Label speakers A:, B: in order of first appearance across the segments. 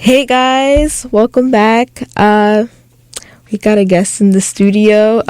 A: Hey guys, welcome back. We got a guest in the studio.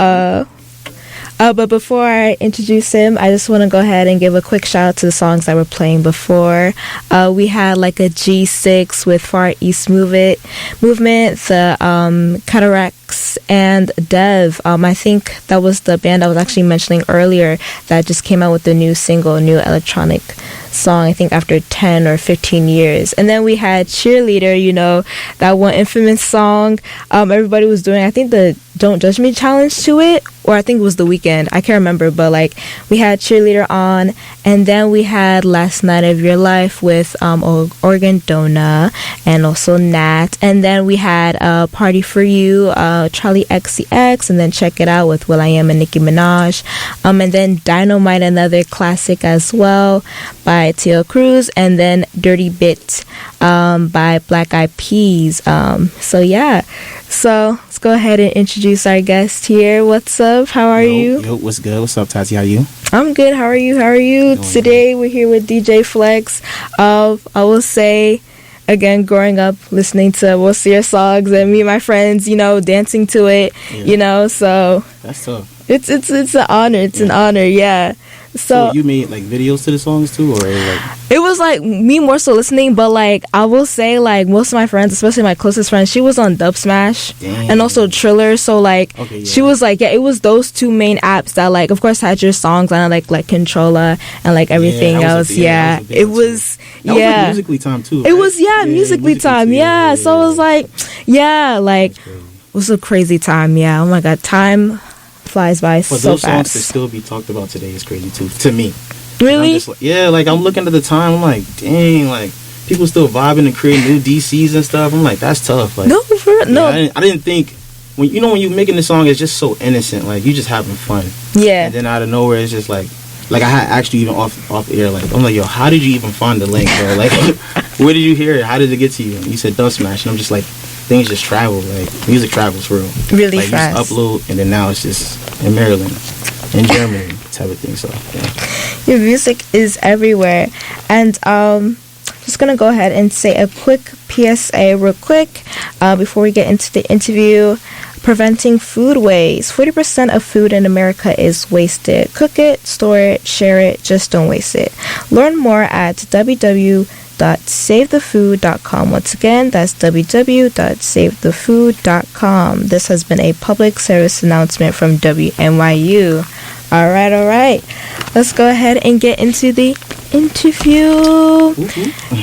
A: But before I introduce him, I just want to go ahead and give a quick shout out to the songs that were playing before. We had like a G6 with Far East Movement, the Cataracts, and Dev. I think that was the band I was actually mentioning earlier that just came out with the new single, new electronic song, I think after 10 or 15 years. And then we had Cheerleader, you know, that one infamous song everybody was doing, I think the Don't Judge Me challenge to it, or I think it was The Weeknd, I can't remember, but like we had Cheerleader on, and then we had Last Night of Your Life with Organ Dona and also Nat, and then we had Party For You, Charlie XCX, and then Check It Out with will.i.am and Nicki Minaj, and then Dynamite, another classic as well by Teo Cruz, and then Dirty Bit by Black Eyed Peas. So yeah, so let's go ahead and introduce our guest here. What's up? How are you?
B: Yo, what's good? What's up, Tati? How are you?
A: I'm good. How are you? Today we're here with DJ Flex. I will say, again, growing up listening to most of your songs and me and my friends, you know, dancing to it, you know, so
B: that's tough.
A: It's an honor. It's an honor, yeah. So
B: you made like videos to the songs too, or like
A: it was like me more so listening, but like I will say like most of my friends, especially my closest friend, she was on Dub Smash.
B: Dang.
A: And also Triller, so like she was like, yeah, it was those two main apps that like of course had your songs on like Controller and like everything else. It was
B: Musically Time too, right?
A: It was Musically Time, so it was like it was a crazy time. Oh my god, time flies by so fast.
B: But those songs to still be talked about today is crazy too, to me.
A: Really?
B: Like I'm looking at the time, I'm like, dang, like people still vibing and creating new DCs and stuff. I'm like, that's tough. Like,
A: no, for real, no.
B: I didn't think when you're making the song, it's just so innocent, like you just having fun.
A: Yeah.
B: And then out of nowhere, it's just like I had actually even off air, like I'm like, yo, how did you even find the link, bro? Like, where did you hear it? How did it get to you? And you said Dub Smash, and I'm just like, things just travel. Like music travels for real.
A: Really
B: like,
A: fast.
B: You just upload, and then now it's just in Maryland, in Germany, type of thing. So yeah.
A: Your music is everywhere, and just gonna go ahead and say a quick PSA real quick before we get into the interview. Preventing food waste. 40% of food in America is wasted. Cook it, store it, share it, just don't waste it. Learn more at www.savethefood.com. Once again, that's www.savethefood.com. This has been a public service announcement from wnyu. All right. Let's go ahead and get into the interview.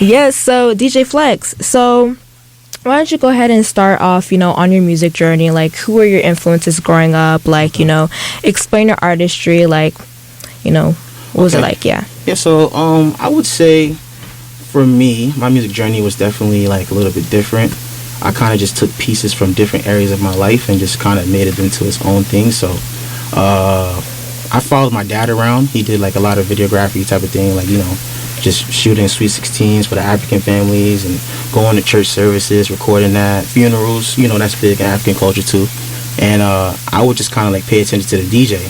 A: Yes, so DJ Flex. So why don't you go ahead and start off, you know, on your music journey? Like, who were your influences growing up? Like, you know, explain your artistry. Like, you know, what was it like? Yeah.
B: So I would say for me, my music journey was definitely like a little bit different. I kind of just took pieces from different areas of my life and just kind of made it into its own thing. So I followed my dad around. He did like a lot of videography type of thing, like, you know, just shooting Sweet 16s for the African families and going to church services, recording that, funerals, you know, that's big in African culture too. And I would just kind of like pay attention to the DJ,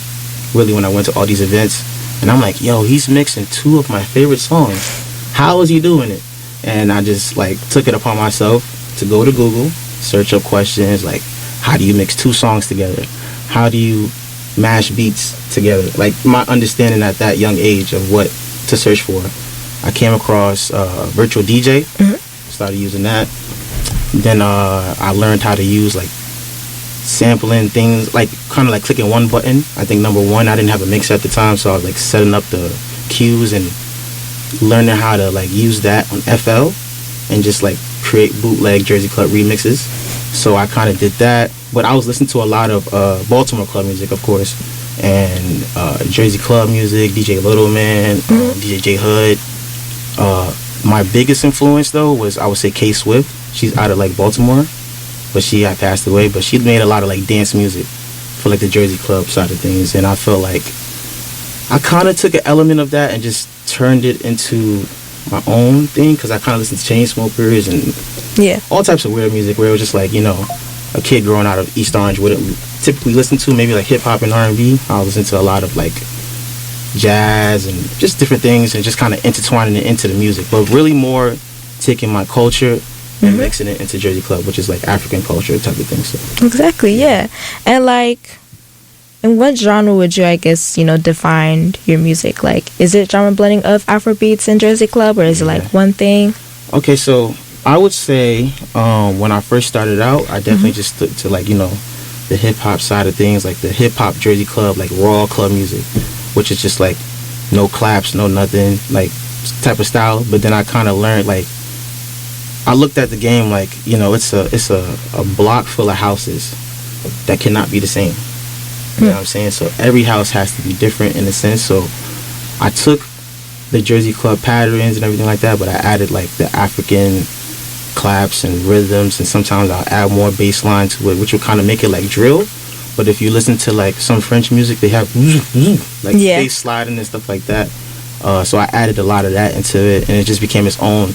B: really, when I went to all these events. And I'm like, yo, he's mixing two of my favorite songs. How is he doing it? And I just like took it upon myself to go to Google, search up questions like, how do you mix two songs together? How do you mash beats together? Like my understanding at that young age of what to search for. I came across virtual DJ, started using that. Then I learned how to use like sampling things, like kind of like clicking one button. I think number one, I didn't have a mix at the time, so I was like setting up the cues and learning how to like use that on FL and just like create bootleg Jersey Club remixes. So I kind of did that, but I was listening to a lot of Baltimore club music, of course, and Jersey Club music, DJ Little Man, DJ J Hood. My biggest influence though was, I would say, K Swift. She's out of like Baltimore, but she had passed away, but she made a lot of like dance music for like the Jersey Club side of things, and I felt like I kind of took an element of that and just turned it into my own thing, because I kind of listened to Chainsmokers and all types of weird music where it was just like, you know, a kid growing out of East Orange wouldn't typically listen to, maybe like hip hop and R&B. I listened to a lot of like jazz and just different things and just kind of intertwining it into the music, but really more taking my culture and mixing it into Jersey Club, which is like African culture type of thing. So
A: Exactly, yeah. And like, in what genre would you, I guess, define your music? Like, is it genre blending of Afrobeats and Jersey Club, or is it like one thing?
B: Okay, so I would say when I first started out, I definitely just stuck to like, the hip hop side of things, like the hip hop Jersey Club, like raw club music, which is just like no claps, no nothing, like type of style. But then I kind of learned, like, I looked at the game like, it's a block full of houses that cannot be the same. You know what I'm saying? So every house has to be different in a sense. So I took the Jersey Club patterns and everything like that, but I added like the African claps and rhythms, and sometimes I'll add more bass line to it, which will kind of make it like drill. But if you listen to like some French music, they have like bass sliding and stuff like that. So I added a lot of that into it, and it just became its own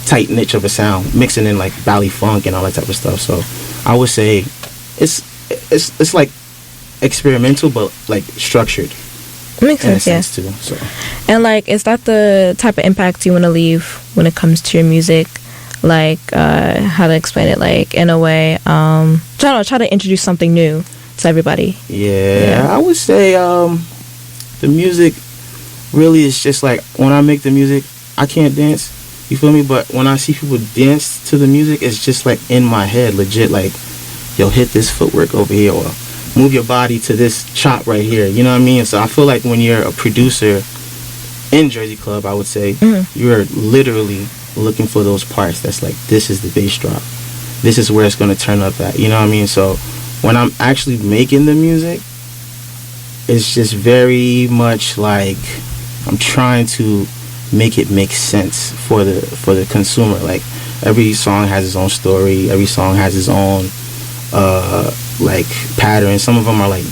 B: tight niche of a sound, mixing in like Valley funk and all that type of stuff. So I would say it's like experimental, but like structured.
A: Makes sense,
B: too. So,
A: and like, is that the type of impact you want to leave when it comes to your music? Like, how to explain it? Like, in a way, try to introduce something new to everybody.
B: Yeah, I would say the music really is just like, when I make the music, I can't dance. You feel me? But when I see people dance to the music, it's just like in my head, legit. Like, yo, hit this footwork over here, or move your body to this chop right here. You know what I mean? So I feel like when you're a producer in Jersey Club, I would say you're literally looking for those parts that's like, this is the bass drop, this is where it's going to turn up at. You know what I mean? So when I'm actually making the music, it's just very much like I'm trying to make it make sense for the consumer. Like, every song has its own story, every song has its own like pattern. Some of them are like,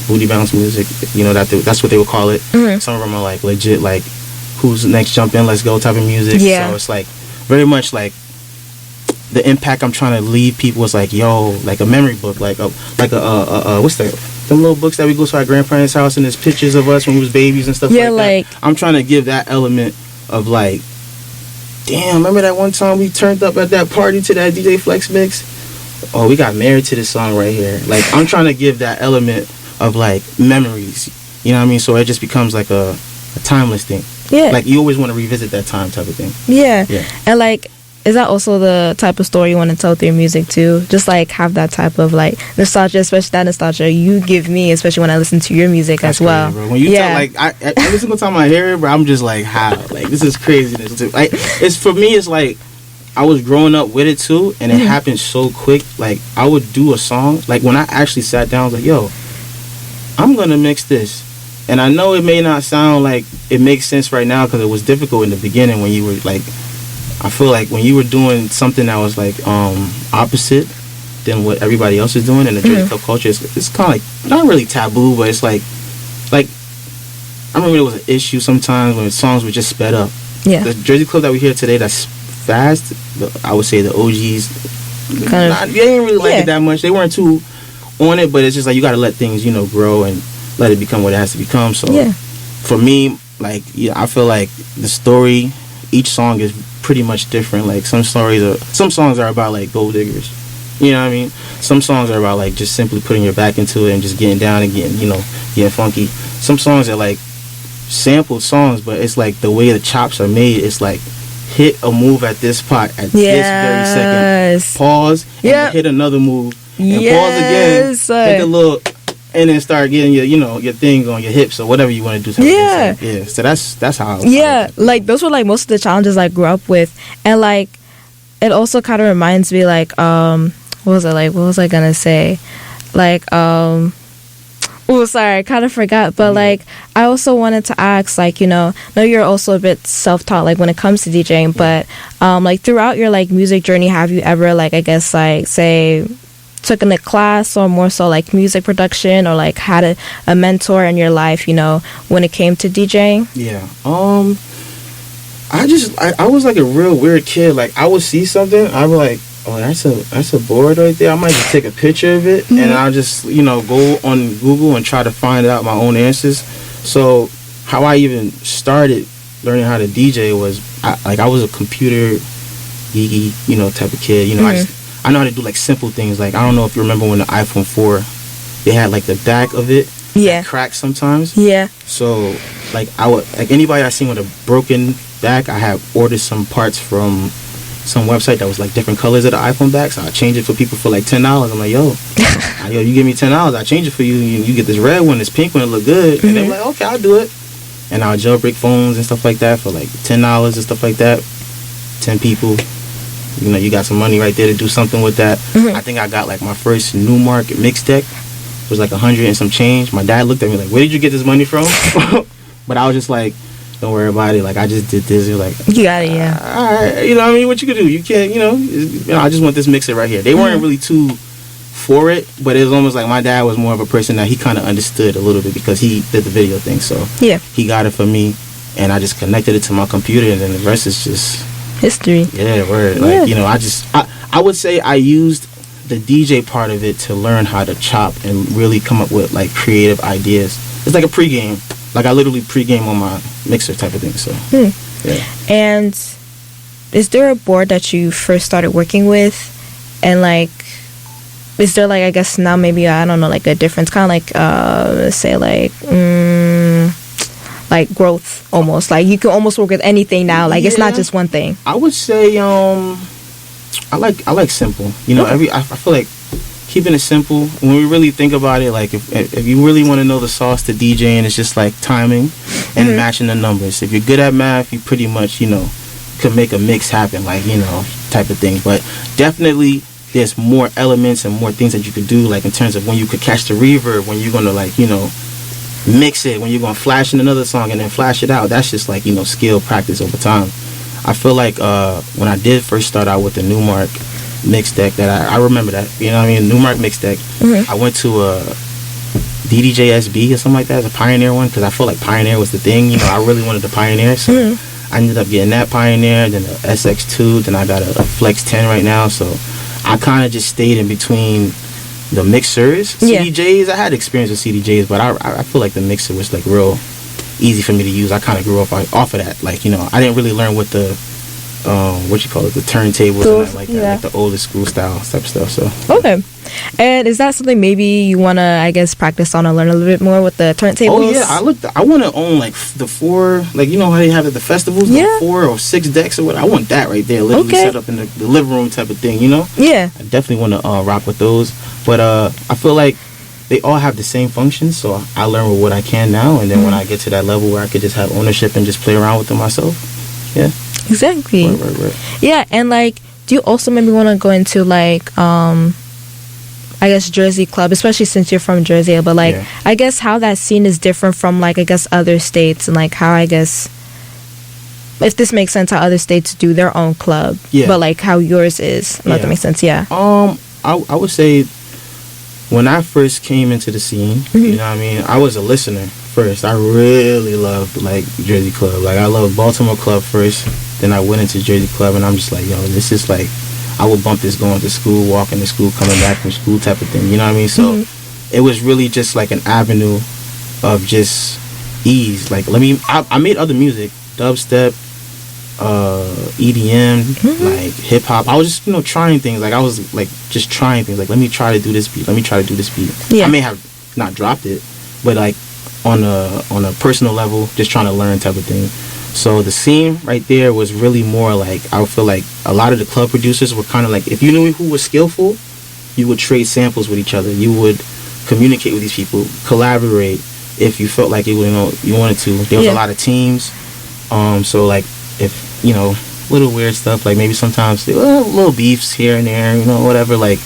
B: booty bounce music, that's what they would call it. Some of them are like legit, like, who's next, jump in, let's go type of music. So it's like very much like the impact I'm trying to leave people is like, yo, like a memory book, like a what's that, them little books that we go to our grandparents' house and there's pictures of us when we was babies and stuff like that. I'm trying to give that element of like, damn, remember that one time we turned up at that party to that DJ Flex mix? Oh, we got married to this song right here. Like, I'm trying to give that element of like memories, you know what I mean? So it just becomes like a timeless thing. Yeah. Like, you always want to revisit that time type of thing. Yeah.
A: And like, is that also the type of story you want to tell through your music too? Just like have that type of like nostalgia, especially that nostalgia you give me, especially when I listen to your music. That's as well.
B: Crazy, bro. When you tell, like, every single time I hear it, bro, I'm just like, how? Like, this is craziness. Like, it's, for me, it's like, I was growing up with it too, and it happened so quick. Like, I would do a song, like, when I actually sat down, I was like, yo, I'm gonna mix this. And I know it may not sound like it makes sense right now, because it was difficult in the beginning when you were like, I feel like when you were doing something that was like opposite than what everybody else is doing in the Jersey Club culture, it's kind of like, not really taboo, but it's like I remember there was an issue sometimes when songs were just sped up. Yeah. The Jersey Club that we hear today that's fast, I would say the OGs, they didn't really like it that much. They weren't too on it, but it's just like, you got to let things, grow and let it become what it has to become. So for me, like, I feel like the story, each song is pretty much different. Like, some songs are about like gold diggers, you know what I mean? Some songs are about like just simply putting your back into it and just getting down and getting funky. Some songs are like sampled songs, but it's like the way the chops are made, it's like, hit a move at this spot at this very second, pause, and hit another move, and pause again, hit the little, and then start getting your thing on your hips or whatever you want to do. So that's how.
A: Like, those were like most of the challenges I grew up with, and like, it also kind of reminds me like, what was I gonna say? Like, oh, sorry, I kind of forgot. But like, I also wanted to ask, like, know you're also a bit self-taught, like, when it comes to DJing, but like, throughout your like music journey, have you ever, like, I guess, like, say, taken a class, or more so like music production, or like had a mentor in your life, when it came to DJing?
B: I was like a real weird kid. Like, I would see something, I'd be like, oh, that's a board right there, I might just take a picture of it, and I'll just go on Google and try to find out my own answers. So how I even started learning how to DJ was I was a computer geeky, type of kid. I know how to do like simple things. Like, I don't know if you remember when the iPhone 4, they had like the back of it cracked sometimes.
A: Yeah.
B: So like anybody I seen with a broken back, I have ordered some parts from some website that was like different colors of the iPhone back, so I change it for people for like $10. I'm like, yo, you give me $10, I change it for you. You get this red one, this pink one, it look good, and they're like, okay, I'll do it. And I'll jailbreak phones and stuff like that for like $10 and stuff like that. 10 people, you got some money right there to do something with that. I think I got like my first Newmark mix deck. It was like 100 and some change. My dad looked at me like, where did you get this money from? But I was just like, don't worry about it. Like, I just did this. You're like,
A: you got it, yeah.
B: All right, what I mean? What you could do? You can't, I just want this mixer right here. They weren't really too for it, but it was almost like my dad was more of a person that he kind of understood a little bit because he did the video thing. So
A: yeah,
B: he got it for me, and I just connected it to my computer, and then the rest is just
A: history.
B: Yeah, word. Like, I would say I used the DJ part of it to learn how to chop and really come up with like creative ideas. It's like a pregame. Like, I literally pregame on my mixer type of thing. So yeah.
A: And is there a board that you first started working with, and like, is there like, I guess now maybe, I don't know, like a difference, kind of like let's say like growth almost, like you can almost work with anything now, like it's not just one thing.
B: I would say I like simple, I feel like keeping it simple. When we really think about it, like if you really want to know the sauce to DJing, it's just like timing and matching the numbers. If you're good at math, you pretty much could make a mix happen, like type of thing. But definitely there's more elements and more things that you could do, like in terms of when you could catch the reverb, when you're gonna like mix it, when you're gonna flash in another song and then flash it out. That's just like skill practice over time. I feel like when I did first start out with the Newmark mix deck, that I remember that, Newmark mix deck. I went to a DDJ-SB or something like that, as a Pioneer one, because I felt like Pioneer was the thing. I really wanted the Pioneer, so I ended up getting that Pioneer, then the SX2, then I got a Flex 10 right now. So I kind of just stayed in between the mixers. CDJs, I had experience with CDJs, but I feel like the mixer was like real easy for me to use. I kind of grew up off of that. Like, I didn't really learn what the the turntables and that, like that, like the older school style type stuff. So
A: okay. And is that something maybe you want to, I guess, practice on or learn a little bit more with the turntables?
B: Oh yeah, I want to own like the 4, like how they have at the festivals, like 4 or 6 decks or whatever. I want that right there, literally set up in the living room type of thing.
A: Yeah,
B: I definitely want to rock with those. But I feel like they all have the same functions, so I learn with what I can now, and then when I get to that level where I could just have ownership and just play around with them myself. Yeah,
A: exactly.
B: Right.
A: Yeah, and like, do you also maybe want to go into like I guess Jersey club, especially since you're from Jersey, but like I guess how that scene is different from like, I guess, other states, and like how, I guess, if this makes sense, how other states do their own club, but like how yours is. If that makes sense.
B: I would say when I first came into the scene, I was a listener first. I really loved like Jersey club. Like, I loved Baltimore club first, then I went into Jersey club, and I'm just like, yo, this is like, I would bump this going to school, walking to school, coming back from school type of thing. So it was really just like an avenue of just ease. Like, I made other music, dubstep, EDM, like hip hop. I was just trying things. Like, I was like just trying things. Like, let me try to do this beat. I may have not dropped it, but like on a personal level, just trying to learn type of thing. So the scene right there was really more like, I feel like a lot of the club producers were kind of like, if you knew who was skillful, you would trade samples with each other. You would communicate with these people, collaborate if you felt like you wanted to. There was a lot of teams. So like, if little weird stuff, like maybe sometimes little beefs here and there, whatever, like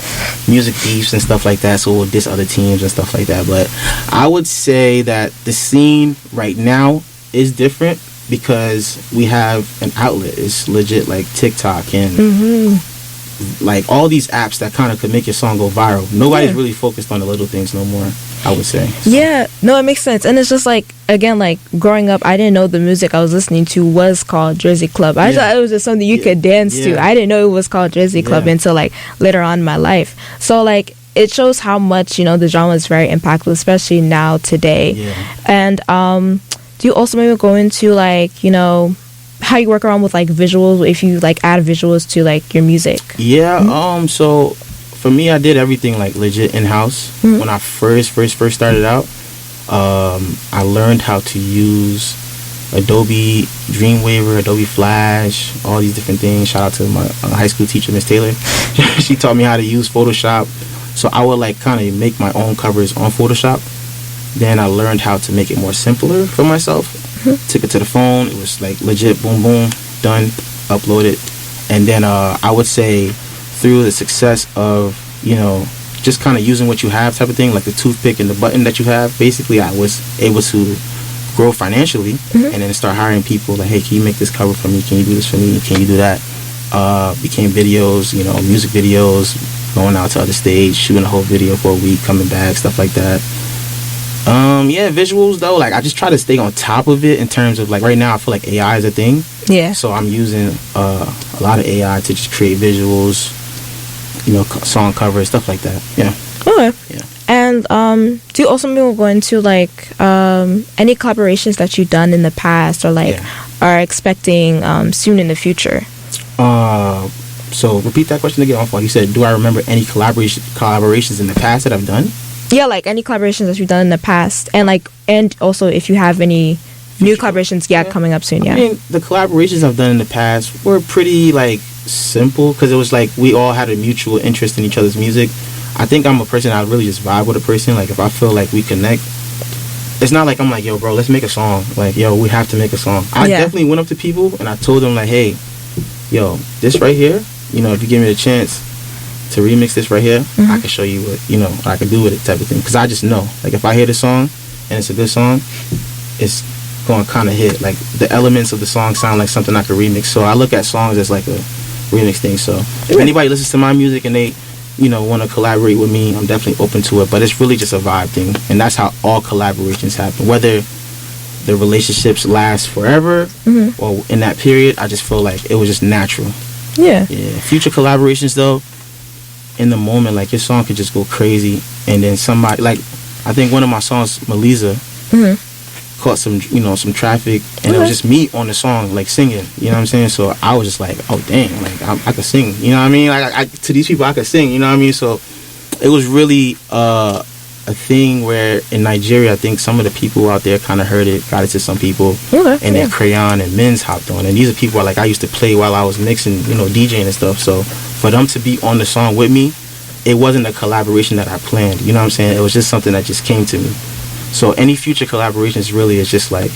B: music beefs and stuff like that, so we'll diss other teams and stuff like that. But I would say that the scene right now is different because we have an outlet. It's legit like TikTok and like all these apps that kind of could make your song go viral. Nobody's really focused on the little things no more, I would say. So. Yeah,
A: no, it makes sense. And it's just like, again, like growing up, I didn't know the music I was listening to was called Jersey Club. I thought it was just something you could dance to. I didn't know it was called Jersey Club until like later on in my life. So like, it shows how much, the genre is very impactful, especially now today. And do you also maybe go into like, how you work around with like visuals, if you like add visuals to like your music.
B: Yeah. So for me, I did everything like legit in house. When I first started out. I learned how to use Adobe Dreamweaver, Adobe Flash, all these different things. Shout out to my high school teacher, Miss Taylor. She taught me how to use Photoshop. So I would like kind of make my own covers on Photoshop. Then I learned how to make it more simpler for myself. Took it to the phone. It was like legit, boom, boom, done, uploaded. And then I would say through the success of, just kind of using what you have type of thing, like the toothpick and the button that you have, basically I was able to grow financially and then start hiring people like, hey, can you make this cover for me? Can you do this for me? Can you do that? Became videos, music videos, going out to other states, shooting a whole video for a week, coming back, stuff like that. Yeah, visuals though, like I just try to stay on top of it in terms of like right now I feel like AI is a thing.
A: Yeah.
B: So I'm using a lot of AI to just create visuals, song covers, stuff like that. Yeah.
A: Okay.
B: Yeah.
A: And do you also maybe go into like any collaborations that you've done in the past or like are expecting soon in the future?
B: So repeat that question again. You said, do I remember any collaborations in the past that I've done?
A: Yeah, like any collaborations that you've done in the past, and also if you have any new collaborations, coming up soon. Yeah.
B: I mean, the collaborations I've done in the past were pretty like simple because it was like we all had a mutual interest in each other's music. I think I'm a person I really just vibe with a person. Like if I feel like we connect, it's not like I'm like, yo, bro, let's make a song. Like, yo, we have to make a song. I definitely went up to people and I told them like, hey, yo, this right here, if you give me a chance to remix this right here, I can show you what I can do with it type of thing. Because I just know, like if I hear the song and it's a good song, it's going to kind of hit. Like the elements of the song sound like something I could remix. So I look at songs as like a remix thing. So if anybody listens to my music and they want to collaborate with me, I'm definitely open to it. But it's really just a vibe thing, and that's how all collaborations happen. Whether the relationships last forever or in that period, I just feel like it was just natural. Yeah. Future collaborations though, in the moment, like your song could just go crazy, and then somebody like I think one of my songs, Melisa, caught some traffic, and it was just me on the song like singing. You know what I'm saying? So I was just like, oh dang, like I could sing. You know what I mean? Like to these people I could sing. You know what I mean? So it was really a thing where in Nigeria, I think some of the people out there kind of heard it, got it to some people, and then Crayon and Men's hopped on, and these are people like I used to play while I was mixing, DJing and stuff. So for them to be on the song with me, it wasn't a collaboration that I planned. You know what I'm saying? It was just something that just came to me. So any future collaborations really is just like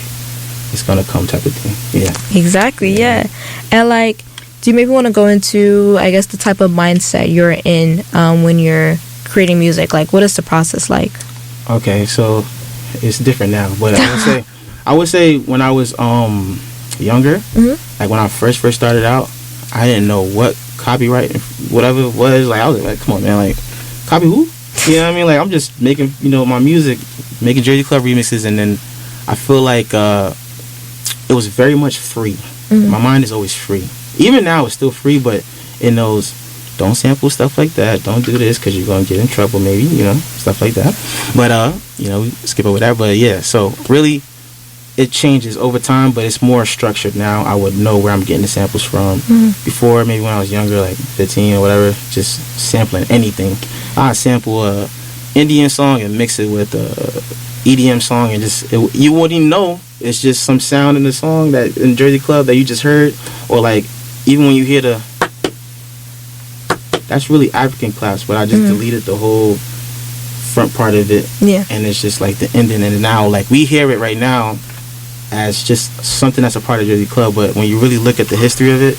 B: it's gonna come type of thing. Yeah. Exactly.
A: Yeah. And like, do you maybe want to go into, I guess, the type of mindset you're in when you're creating music? Like, what is the process like?
B: Okay, so it's different now, but I would say when I was younger, like when I first started out, I didn't know what copyright, whatever it was. Like I was like, come on, man, like copy who? You know what I mean? Like I'm just making, my music, making Jersey Club remixes, and then I feel like it was very much free. My mind is always free. Even now it's still free, but in those, don't sample stuff like that, don't do this because you're going to get in trouble maybe, stuff like that. But, we skip over that. But yeah, so really it changes over time, but it's more structured now. I would know where I'm getting the samples from. Before, maybe when I was younger, like 15 or whatever, just sampling anything. I sample a Indian song and mix it with a EDM song, and you wouldn't even know. It's just some sound in the song that in Jersey Club that you just heard, or like even when you hear that's really African claps, but I just deleted the whole front part of it, and it's just like the ending. And now like we hear it right now as just something that's a part of Jersey Club, but when you really look at the history of it,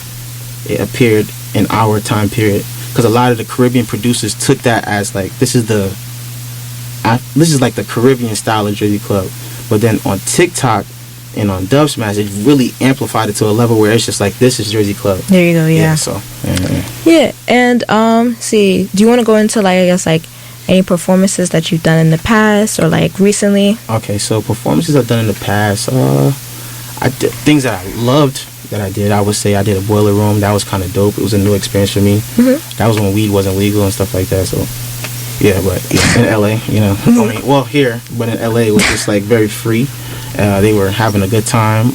B: it appeared in our time period, because a lot of the Caribbean producers took that as like this is like the Caribbean style of Jersey Club. But then on TikTok and on Dub Smash, it really amplified it to a level where it's just like this is Jersey Club.
A: There you go. Yeah.
B: So
A: and see, do you want to go into like, I guess, like any performances that you've done in the past or like recently?
B: Okay, so performances I've done in the past, I did things that I loved that I did. I would say I did a Boiler Room. That was kind of dope. It was a new experience for me. That was when weed wasn't legal and stuff like that. So yeah, but in LA, I mean, well here, but in LA it was just like very free. They were having a good time.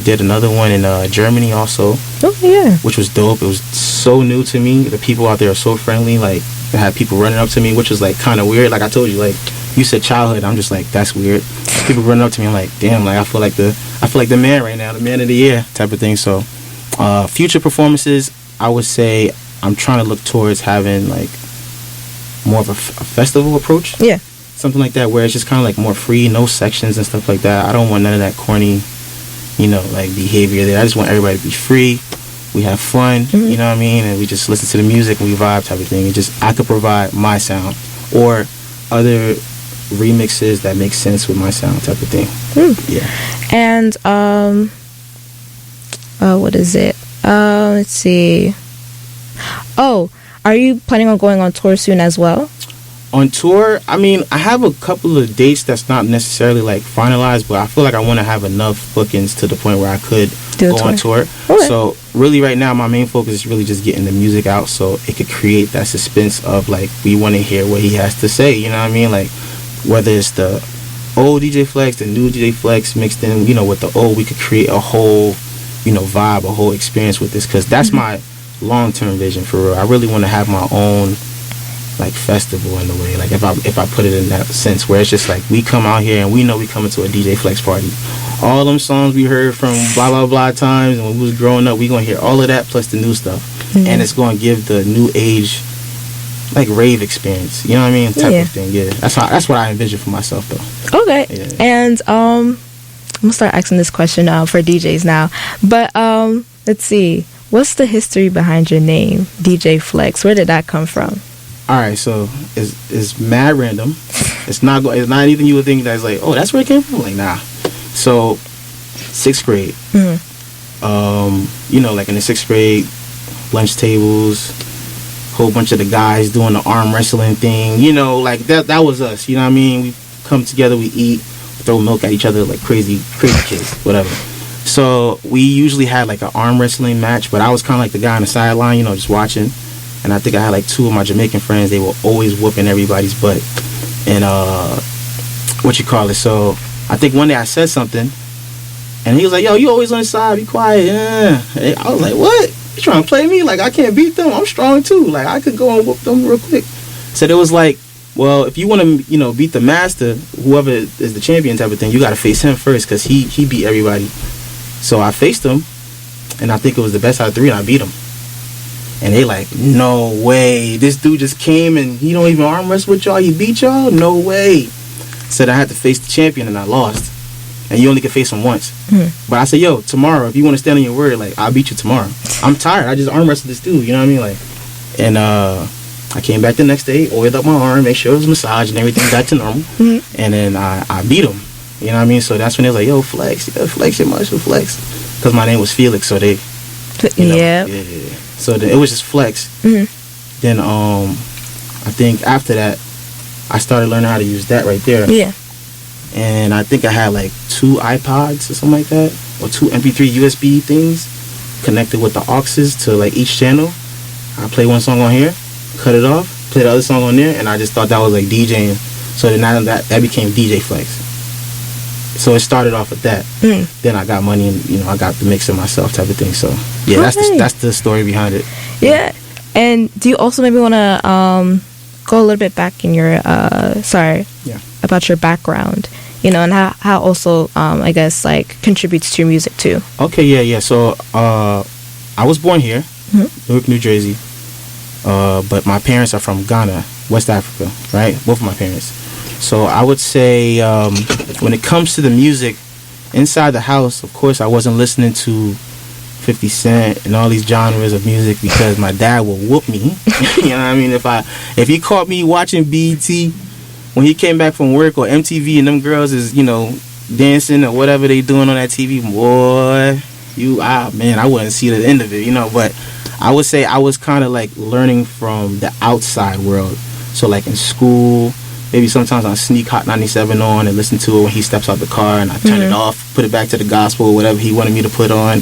B: Did another one in Germany also.
A: Oh yeah.
B: Which was dope. It was so new to me. The people out there are so friendly. Like, I had people running up to me, which was like kind of weird. Like I told you, like you said childhood. I'm just like, that's weird. People running up to me, I'm like, damn. Like I feel like the man right now, the man of the year type of thing. So, future performances, I would say I'm trying to look towards having like more of a festival approach.
A: Yeah.
B: Something like that, where it's just kind of like more free, no sections and stuff like that. I don't want none of that corny, like behavior there. I just want everybody to be free. We have fun, you know what I mean? And we just listen to the music and we vibe type of thing. And just, I could provide my sound or other remixes that make sense with my sound type of thing. Yeah.
A: And, what is it? Let's see. Oh, are you planning on going on tour soon as well?
B: On tour, I mean, I have a couple of dates that's not necessarily like finalized, but I feel like I want to have enough bookings to the point where I could go on tour. Okay. So really right now my main focus is really just getting the music out so it could create that suspense of like, we want to hear what he has to say, you know what I mean? Like, whether it's the old DJ Flex, the new DJ Flex mixed in, with the old, we could create a whole, vibe, a whole experience with this, because that's my long-term vision for real. I really want to have my own like festival in a way, like if I put it in that sense, where it's just like we come out here and we know we coming to a DJ Flex party. All them songs we heard from blah blah blah times and when we was growing up, we gonna hear all of that plus the new stuff, and it's gonna give the new age like rave experience, you know what I mean, type of thing. Yeah, that's what I envision for myself though.
A: Okay. Yeah. And I'm gonna start asking this question for DJs now, but let's see, what's the history behind your name, DJ Flex? Where did that come from?
B: All right, so it's mad random. It's not anything you would think that's like, oh, that's where it came from. Like, nah. So, 6th grade. Like in the 6th grade, lunch tables, whole bunch of the guys doing the arm wrestling thing. Like that was us. You know what I mean? We come together, we eat, throw milk at each other like crazy kids, whatever. So we usually had like an arm wrestling match, but I was kind of like the guy on the sideline, just watching. And I think I had like 2 of my Jamaican friends. They were always whooping everybody's butt. And so I think one day I said something, and he was like, yo, you always on the side, be quiet. Yeah. And I was like, what? You trying to play me? Like, I can't beat them. I'm strong too. Like, I could go and whoop them real quick. So it was like, well, if you want to, beat the master, whoever is the champion type of thing, you got to face him first, because he beat everybody. So I faced him, and I think it was the best out of 3, and I beat him. And they like, no way, this dude just came and he don't even arm wrestle with y'all, he beat y'all? No way. Said I had to face the champion and I lost. And you only can face him once. But I said, yo, tomorrow, if you want to stand on your word, like, I'll beat you tomorrow. I'm tired, I just arm wrestled this dude, you know what I mean? Like, and I came back the next day, oiled up my arm, made sure it was massaged and everything got to normal. And then I beat him, you know what I mean? So that's when they was like, yo, Flex, your Marshall Flex. Because my name was Felix, so they, yeah. So it was just Flex. Then I think after that, I started learning how to use that right there.
A: Yeah.
B: And I think I had like 2 iPods or something like that, or 2 MP3 USB things connected with the auxes to like each channel. I play one song on here, cut it off, play the other song on there, and I just thought that was like DJing. So then that became DJ Flex. So it started off with that. Then I got money and I got the mixer myself type of thing. So yeah, that's the story behind it.
A: Yeah. And do you also maybe want to go a little bit back in your about your background, and how also I guess like contributes to your music too?
B: Okay, yeah. So I was born here, Newark, New Jersey, but my parents are from Ghana, West Africa, right? Both of my parents. So I would say when it comes to the music inside the house, of course I wasn't listening to 50 Cent and all these genres of music because my dad will whoop me. You know what I mean? If he caught me watching BET when he came back from work, or MTV, and them girls is dancing or whatever they doing on that TV, boy, I wouldn't see the end of it, But I would say I was kind of like learning from the outside world. So like in school, maybe sometimes I sneak Hot 97 on and listen to it when he steps out the car, and I turn it off, put it back to the gospel or whatever he wanted me to put on.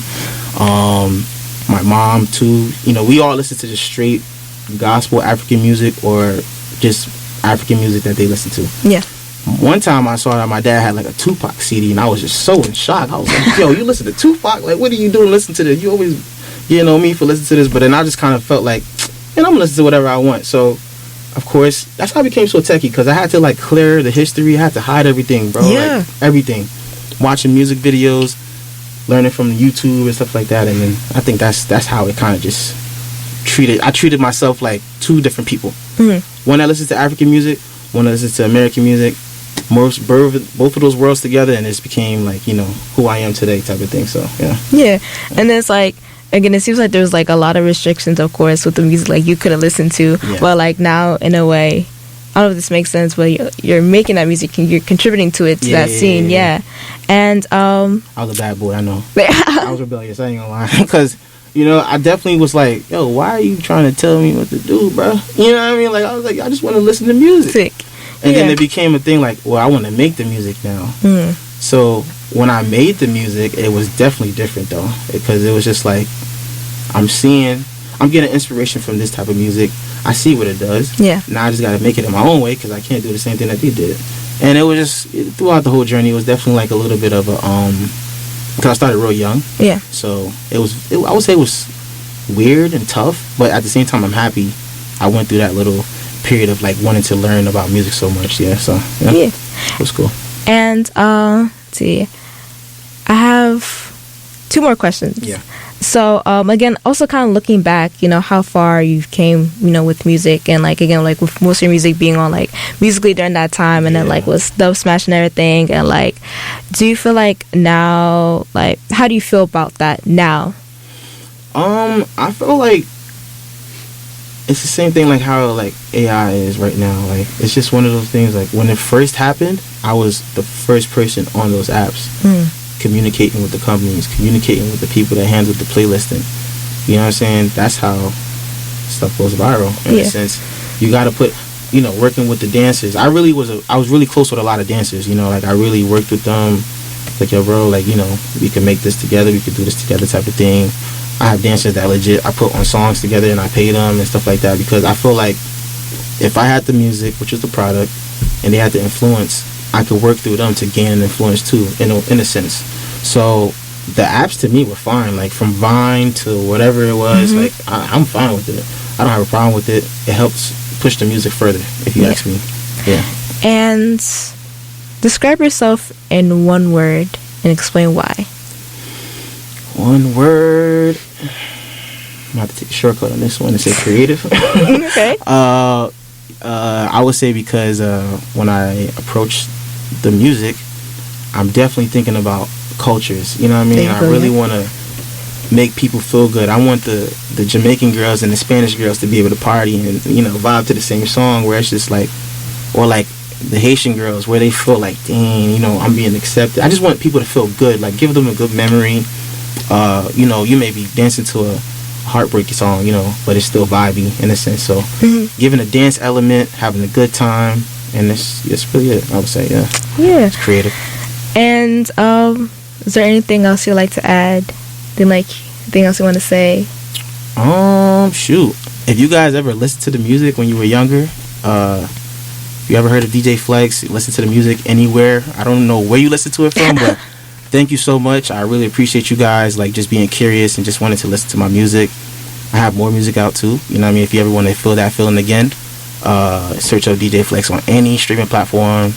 B: My mom too, we all listen to just straight gospel African music or just African music that they listen to.
A: Yeah.
B: One time I saw that my dad had like a Tupac CD, and I was just so in shock. I was like, yo, you listen to Tupac? Like, what are you doing listening to this? You always getting on me for listening to this. But then I just kind of felt like, man, I'm gonna listen to whatever I want. So, of course, that's how I became so techie, because I had to like clear the history. I had to hide everything, bro.
A: Yeah.
B: Like, everything. Watching music videos, learning from YouTube and stuff like that. And then I think that's how it kind of just I treated myself like two different people.
A: Mm-hmm.
B: One that listens to African music, one that listens to American music. Both of those worlds together, and it became like, you know, who I am today type of thing. So yeah.
A: And it's like, again, it seems like there's like a lot of restrictions, of course, with the music like you couldn't listen to. But like now, in a way, I don't know if this makes sense, but you're making that music and you're contributing to it, to that scene. And
B: I was a bad boy, I know. I was rebellious, I ain't gonna lie. Because, you know, I definitely was like, yo, why are you trying to tell me what to do, bro? You know what I mean? Like, I was like, I just want to listen to music. And then it became a thing like, well, I want to make the music now. So when I made the music, it was definitely different though, because it was just like, I'm getting inspiration from this type of music. I see what it does. Now I just got to make it in my own way, because I can't do the same thing that they did. And it was just, throughout the whole journey, it was definitely like a little bit of a, because I started real young. So I would say it was weird and tough, but at the same time, I'm happy I went through that little period of like wanting to learn about music so much. So it was cool.
A: And let's see, I have 2 more questions. So again, also kind of looking back, you know, how far you came, you know, with music, and like, again, like with most of your music being on like Musically during that time, and then like with Dub Smash and everything, and like, do you feel like now, like, how do you feel about that now?
B: I feel like it's the same thing like how like AI is right now. Like, it's just one of those things, like when it first happened, I was the first person on those apps, communicating with the companies, communicating with the people that handled the playlisting. You know what I'm saying? That's how stuff goes viral in a sense. You got to put, you know, working with the dancers. I was really close with a lot of dancers, you know, like I really worked with them. Like, yo, bro, like, you know, we can make this together, we could do this together type of thing. I have dancers that legit I put on songs together and I pay them and stuff like that, because I feel like if I had the music, which is the product, and they had the influence, I could work through them to gain an influence too, in a sense. So the apps to me were fine, like from Vine to whatever it was. Like I'm fine with it. I don't have a problem with it. It helps push the music further, if you ask me.
A: And describe yourself in one word and explain why.
B: One word. I'm about to take a shortcut on this one and say creative.
A: Okay.
B: I would say because when I approach the music, I'm definitely thinking about cultures. You know what I mean? I really want to make people feel good. I want the Jamaican girls and the Spanish girls to be able to party and, you know, vibe to the same song, where it's just like, or like the Haitian girls where they feel like, dang, you know, I'm being accepted. I just want people to feel good, like give them a good memory. You know, you may be dancing to a heartbreaking song, you know, but it's still vibey in a sense. So giving a dance element, having a good time, and it's really it, I would say. It's creative.
A: And is there anything else you'd like to add? Anything else you want to say?
B: Shoot, if you guys ever listened to the music when you were younger, if you ever heard of DJ Flex, listen to the music anywhere. I don't know where you listen to it from, but thank you so much. I really appreciate you guys, like, just being curious and just wanting to listen to my music. I have more music out too, you know what I mean? If you ever want to feel that feeling again, search up DJ Flex on any streaming platform.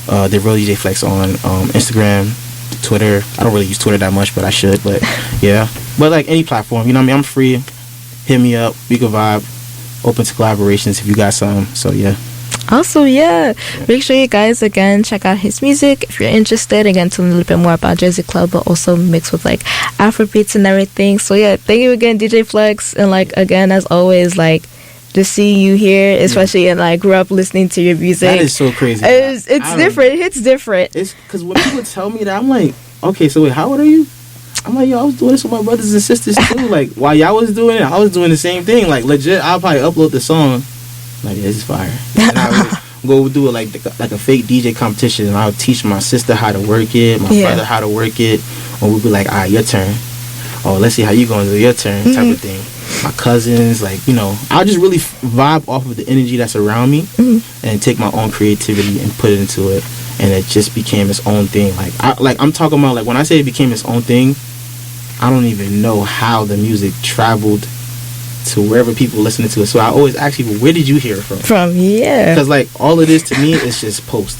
B: The real DJ Flex on Instagram, Twitter. I don't really use Twitter that much, but I should. But yeah, but like any platform, you know what I mean? I'm free. Hit me up. We can vibe. Open to collaborations if you got some. So yeah.
A: Also, make sure you guys again check out his music if you're interested. Again, to learn a little bit more about Jersey Club, but also mixed with like Afrobeats and everything. So yeah, thank you again, DJ Flex, and like again, as always, like, to see you here, especially and like grew up listening to your music.
B: That is so crazy.
A: It's different. It hits different.
B: It's because when people tell me that, I'm like, okay, so wait, how old are you? I'm like, yo, I was doing this with my brothers and sisters too. Like, while y'all was doing it, I was doing the same thing. Like, legit, I'll probably upload the song. Like, yeah, this is fire. And I would go do it like a fake DJ competition, and I would teach my sister how to work it, my brother how to work it, and we'd be like, all right, your turn. oh, let's see how you going to do your turn type of thing. My cousins, like, you know, I'll just really vibe off of the energy that's around me and take my own creativity and put it into it, and it just became its own thing. I'm talking about, like, when I say it became its own thing, I don't even know how the music traveled to wherever people listening to it. So I always ask people, where did you hear it from? Because, like, all of this to me is just post.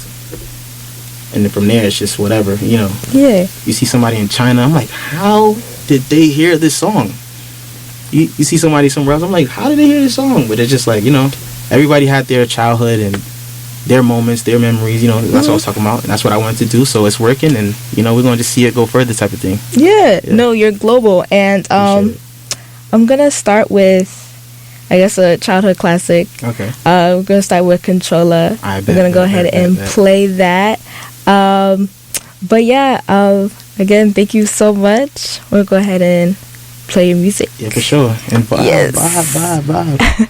B: And then from there, it's just whatever, you know.
A: Yeah.
B: You see somebody in China, I'm like, how did they hear this song? You see somebody somewhere else, I'm like, how did they hear this song? But it's just like, you know, everybody had their childhood and their moments, their memories, you know. That's what I was talking about, and that's what I wanted to do. So it's working, and, you know, we're going to just see it go further type of thing.
A: Yeah. No, you're global. And I'm going to start with, I guess, a childhood classic.
B: Okay.
A: We're going to start with Controller. We're going to go ahead and play that. But yeah, again, thank you so much. We'll go ahead and play your music.
B: Yeah, for sure. And bye,
A: yes.
B: bye.